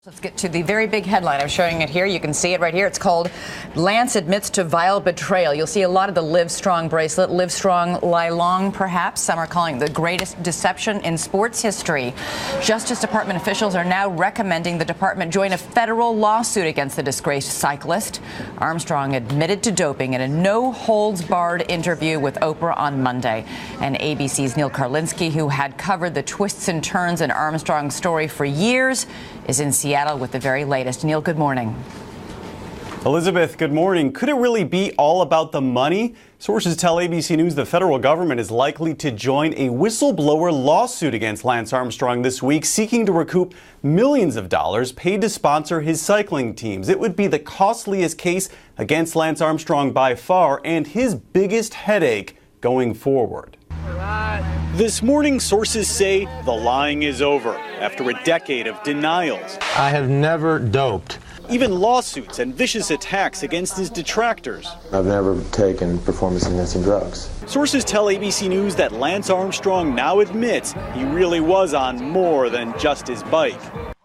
Let's get to the very big headline. I'm showing it here. You can see it right here. It's called Lance Admits to Vile Betrayal. You'll see a lot of the Live Strong bracelet. Live Strong, Lie Long, perhaps. Some are calling it the greatest deception in sports history. Justice Department officials are now recommending the department join a federal lawsuit against the disgraced cyclist. Armstrong admitted to doping in a no-holds-barred interview with Oprah on Monday. And ABC's Neil Karlinski, who had covered the twists and turns in Armstrong's story for years, is in Seattle with the very latest. Neil, good morning. Elizabeth, good morning. Could it really be all about the money? Sources tell ABC News the federal government is likely to join a whistleblower lawsuit against Lance Armstrong this week, seeking to recoup millions of dollars paid to sponsor his cycling teams. It would be the costliest case against Lance Armstrong by far and his biggest headache going forward. This morning, sources say the lying is over after a decade of denials. I have never doped. Even lawsuits and vicious attacks against his detractors. I've never taken performance-enhancing drugs. Sources tell ABC News that Lance Armstrong now admits he really was on more than just his bike.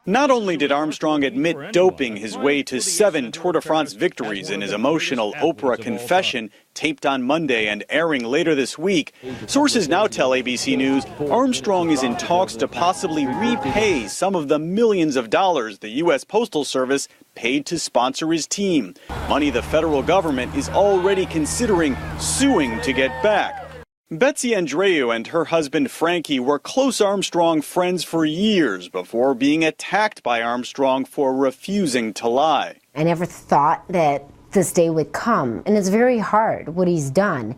Not only did Armstrong admit doping his way to 7 Tour de France victories in his emotional Oprah confession, taped on Monday and airing later this week, sources now tell ABC News Armstrong is in talks to possibly repay some of the millions of dollars the U.S. Postal Service paid to sponsor his team, money the federal government is already considering suing to get back. Betsy Andreu and her husband Frankie were close Armstrong friends for years before being attacked by Armstrong for refusing to lie. I never thought that this day would come, and it's very hard what he's done,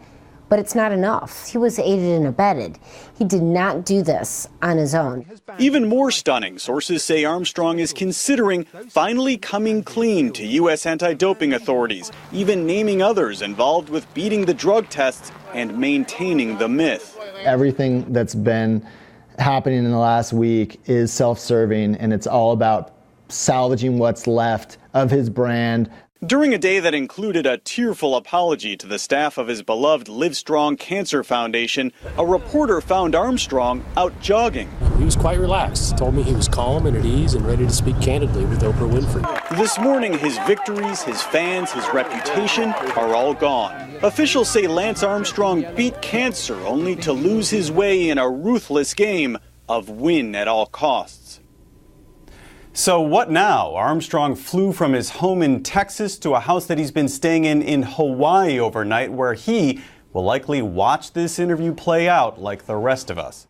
but it's not enough. He was aided and abetted. He did not do this on his own. Even more stunning, sources say Armstrong is considering finally coming clean to U.S. anti-doping authorities, even naming others involved with beating the drug tests and maintaining the myth. Everything that's been happening in the last week is self-serving, and it's all about salvaging what's left of his brand. During a day that included a tearful apology to the staff of his beloved Live Strong Cancer Foundation, a reporter found Armstrong out jogging. He was quite relaxed. Told me he was calm and at ease and ready to speak candidly with Oprah Winfrey. This morning, his victories, his fans, his reputation are all gone. Officials say Lance Armstrong beat cancer only to lose his way in a ruthless game of win at all costs. So what now? Armstrong flew from his home in Texas to a house that he's been staying in Hawaii overnight, where he will likely watch this interview play out like the rest of us.